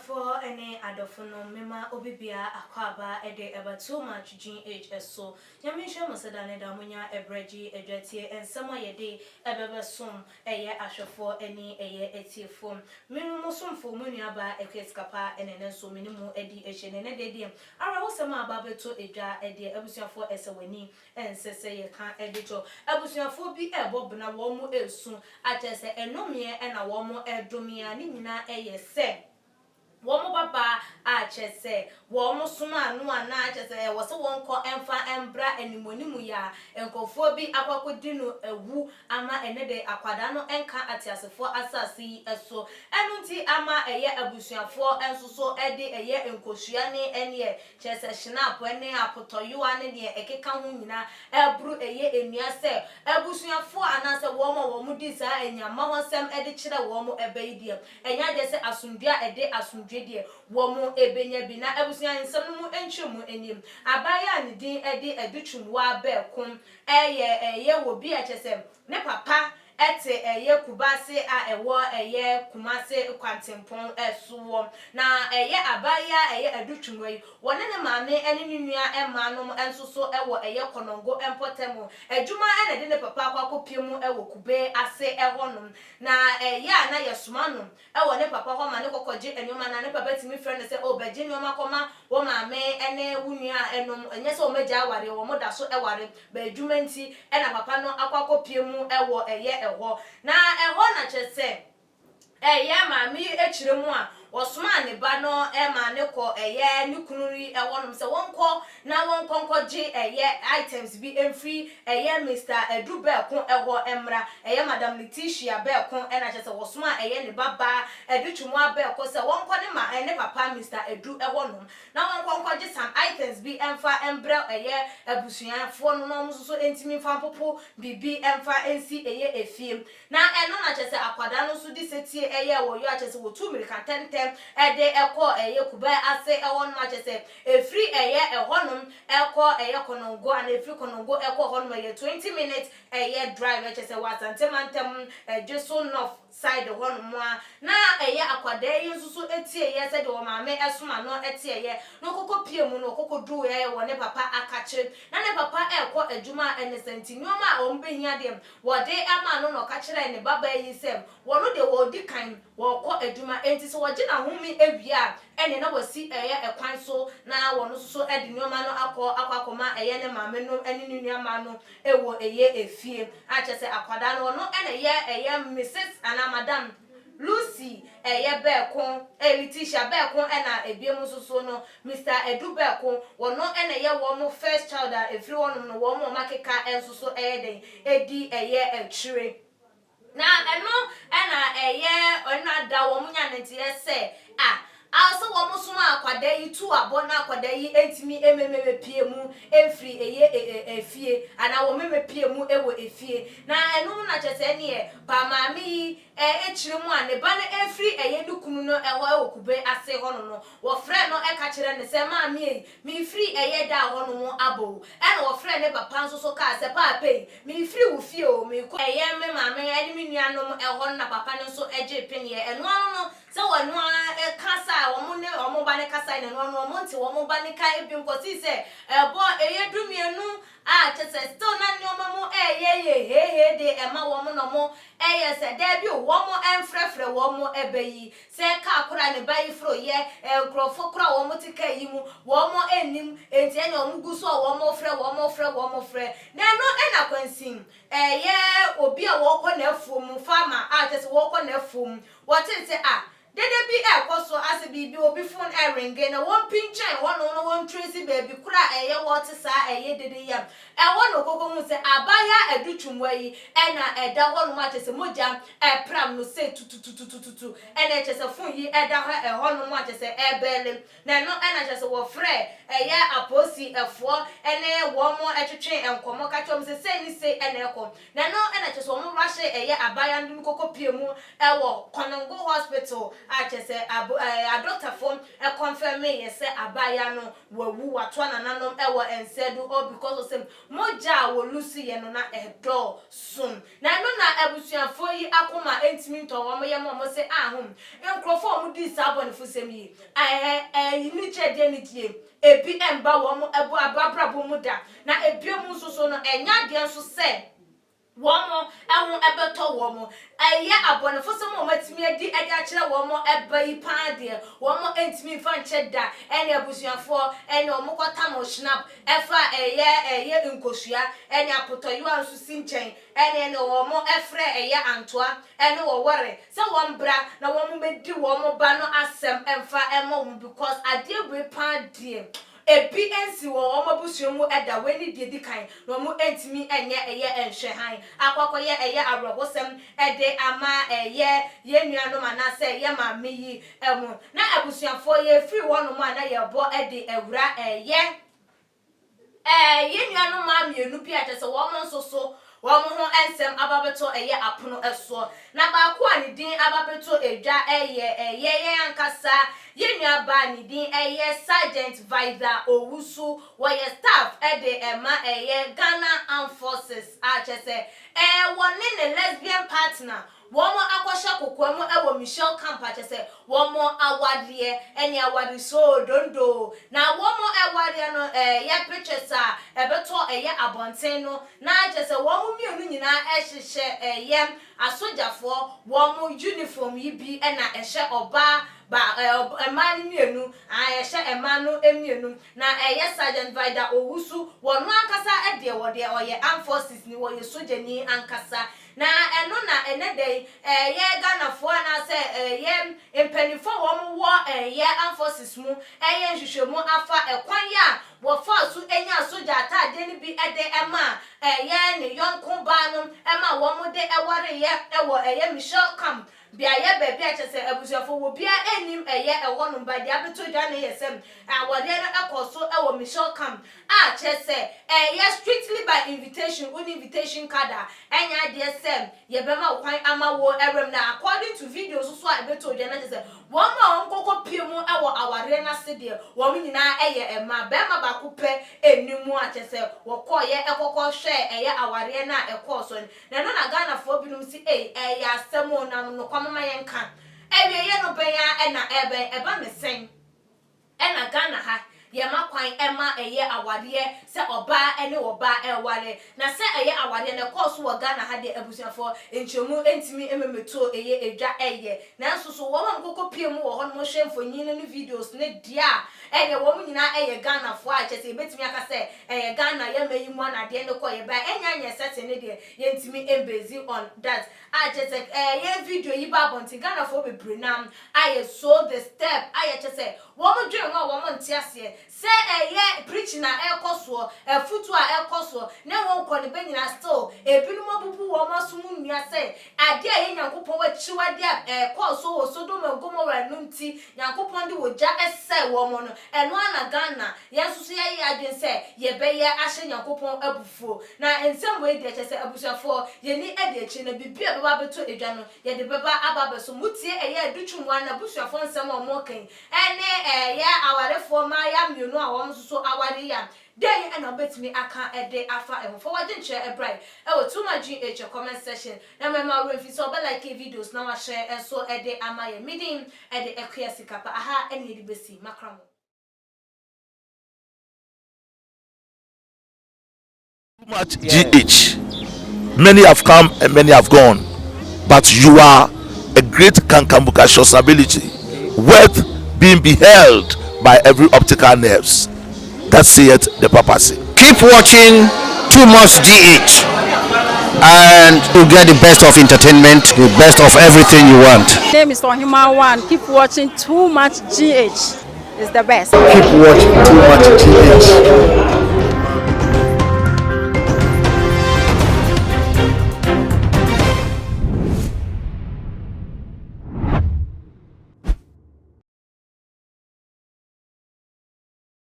For any adophono mema obibia akwaba ede eba too much GHS so yamisha musadane da munya ebreji edwatie ensema yede ebebe som eye ahwefo eni eye etiefo minu musomfo munuaba ekeskapa enene so minimu edi ehene ne dediem ara wosema aba beto edwa ede abusuafo esewani ensese ye kan edito abusuafo bi ebobna wo mu esu atese enomie ena wo mu edomia ni nyina eye se womo baba a chese womo suma anu ana chese wo se wonko emfa embra animonimu ya enkofo bi akwakudinu ewu ama enede akwada no enka atiasefo asasi eso enunti ama eye abusuafo ensoso ede eye enkosua ne ene chese shinap ene apotoyuwa ne ne ekeka ho nyina ebru eye enua se abusuafo anase womo di sa enyama hosem ede kire womo ebeidie enya de se asundua ede asundua womo ebenya bi na abusuan nsam mu entwemu enim abaya ne din ede edutwum wa bekom eye wo bi achesem ne papa ete eye kubase a ewo eye kumase kwantempon esuwo na eye abaya eye adutwumwe wone ne maame ene nunua emanom ensoso ewo eye konongo empotemu adwuma ene de ne papa akwakopiemu ewo kube ase ehonum na eye na yesumanom ewo ne papa ho ma ne kokoje enwoma na ne papa timi friend se o beje nyoma koma wo maame ene wunua enom enye se o meja aware wo moda so eware ba adwuma nti ena papa no akwakopiemu ewo eye eho na eho na chese eye mami echiremu a osuma ne ba no ma ne ko eye ne kunuri ewonum se wonko na wonkonkoje eye items bi emfri eye Mr. Edubekon eho emra eye Madam Letitia Bekon na chese wosuma eye ne baba edutwumu abeko se wonko ne ma ne papa Mr. Edu ewonum na wonkonkoje some items bi emfa embra eye abusuafo no no so entimi fa popo bibi emfa ensi eye efiem na eno na chese akwada no so di setie eye wo yo achese wo 2 American 10 ede eko eye kuba ase ewon ma chese efri eye ehonum eko eye konongo and efri konongo eko honum eye 20 minutes eye drive chese wasantemantem jeso north side honum na eye akwada eye nsusu etie eye se de wo maame esoma no etie eye no kokopie mu no kokodu eye wo ne papa akache na ne papa eko adwuma ene sentinioma ombehia dem wode ama no no kachira ne baba yi sem wono de wo di kan wo ko adwuma enti so woje na humi ewia ene na wasi eye ekwan so na wono so edi nyoma no akoma eye ne maame no ene ne nuama no ewo eye efie achese akwada no no ene eye Mrs. ana Madam Lucy eye Bekon Letitia Bekon ena ebiemu so no Mr. Edu Bekon wono ene ye wo mo first child a efri wono no wo mo makeka enso so eye den edi eye etwire na eno ena eye ona da wo munya nti ese also wo musuma akwada yi tu abona akwada yi entimi emememe piemu emfri eye efie ana wo meme piemu ewo efie na enu na chese ne pa maami echiremu ane ba na efri eye dukunu no ewo ekube ase hono no wo frɛ no eka kire ne se maami mi free eye da hono mo abo ena wo frɛ ne papa nso so ka se papa mi free wo fie o mi ko eye me maami ade mi nuanom eho na papa ne so eje penie enu no se wo no kasa omo ba ne kasa ne no omo nti omo ba ne kai bi nkosi se ebo eye dumienu chese still na ni omo mo he de ema wo mo no mo se de bi wo mo enfrefre wo mo ebeyi se ka akura ne bayi fro ye nkrofo kura wo mo tika yi mu wo mo enim enti ene omo guso wo mo frɛ na no ena kwansin obi a wo kɔ na afuom farmer chese wo kɔ na afuom wo tete dede bi ekoso ase bibi obi phone ring na won pinchan won tracy baby kura eye what sa eye dede yam won okoko hu se abaya adutwumwa yi na eda won ma chese moja pram no se tutututututu na chese phone yi eda ha hon ma chese ebele na no na chese wo frɛ eye aposi efo ene wo mo etwetwe enkomo ka chom se ni se na ekom na no na chese wo mo rahye eye abaya ndum koko pie mu wo Konongo hospital achese a doctor form confirm me yes abaya no wawu watwa nananom ewo ensedu all because of sem moja wo lucy ye no na edo soon na no na abusuafo yi akoma entimi nto wo mo ye mo se ahom enkrofo mo di sabon fusem yi ni chede ni die ebi emba wo mo ebu ababrabo mu da na ebiem nso so no enya de nso se womo ehun ebeto womo eye abonefo se mo matimi adi akire womo ebai paade womo entimi fa ncheda ene abusuafo ene omukota mo snap efa eye nkosua ene apotoyo ansu sinchen ene womo efre eye antoa ene wo wore se wombra na womo bedi womo ba no asem emfa emo because ade bai paade ebi ensi wo mabusuomu eda weni dedi kan no mu entimi enye eye enhwe han akwakoye eye abrobosem ede ama eye yenuano manase eye mameyi emu na abusuafo ye free one mu ana ye bo ede ewura eye yenuano ma mienu bi atese wo mo nsoso wo mo ho ensem ababeto eye apono eso na ba ko ani din ababeto edwa eye ankasa yenua ba ni din eye sergeant Vida Owusu wo ye staff ede ema eye Ghana Armed Forces achese woni ne lesbian partner womo akwasha kokwamu ewo Micheal camp achese womo awade eni awade so dondo na womo awade no ye pictures a ebeto eye abonten no na achese womo mienu nyina ehhehye eye asojafo womo uniform yi bi na ehye oba ba emani mienu ehye emanu emienu na eye sergeant Vida Owusu wono ankasa ede wode oye armed forces ni wo ye sojani ankasa na eno na enede ye Ghana fo na se ye empanifo wo wo ye armed forces mu ye nhwehwemu afa ekwan ya wo fa su enya soja atade ni bi ede ema ye ne yonko ba no ema wo mu de eware ye ewo ye Micheal camp bia ye baabi achese abusuafo wo bia enim eye ewo no ba dia beto dwa ne yesem awode no ekoso ewo Micheal camp achese ye strictly by invitation on invitation card enya de sem ye bema kwan ama wo erem na according to videos so a beto dwa na chese wo ma onkoko pie mu ewo aware na sede wo nyina eye ema bema ba kupe enimu achese wo koye ekoko hwe eye aware na ekoso na no na Ghana fo binum si eye asemo na no mama yenka ewie no benya na eba mesen na Ghana ha ye makwan ema eye awade se oba ene oba eware na se eye awade na course wo Ghana ha de abusuafo enchemu entimi ememeto eye edwa eye na nso so wo mamkoko pie mu wo ho no hwemfo nyin no videos ne dia eye wo nyina eye Ghana fo a chese betimi aka se eye Ghana ye mayi mu na de ne ko ye ba enya set ne de ye ntimi embezi on that a chese ye video yi ba bonti Ghana fo bebrenam aye so the step aye chese wo mo dwen wo mo ntiase se preach na ekoso futu a ekoso ne won ko ne benyina still ebinu mabubu wo masumu nua se ade a ye Nyankopon wa chiwade ekoso wo Sodom Gomora nunti Nyankopon de woja ese wo mo no eno ana Ghana yesusu ye adwen se ye beye ahye Nyankopon abufuo na ensem we de chese abusuafo ye ni ade echi na bibia beba beto edwa no ye de beba ababeso mutie eye adutwumwa na abusuafo nsem o mo kan ene ye awarefo ma ya mienu a wo so aware ya den ena betimi aka ede afa ehofo wade nche ebrai wo too much GH comment section na mema refi so be like videos na wa share so ede amaye midin ede ekwesi kapa aha ene edi besi makramo too much GH. Many have come and many have gone, but you are a great kankambuka ability worth being beheld by every optical nerves. That saith the papacy. Keep watching Too Much GH. and you get the best of entertainment, the best of everything you want. My name is Ohima One. Keep watching Too Much GH. It's the best. Keep watching Too Much GH.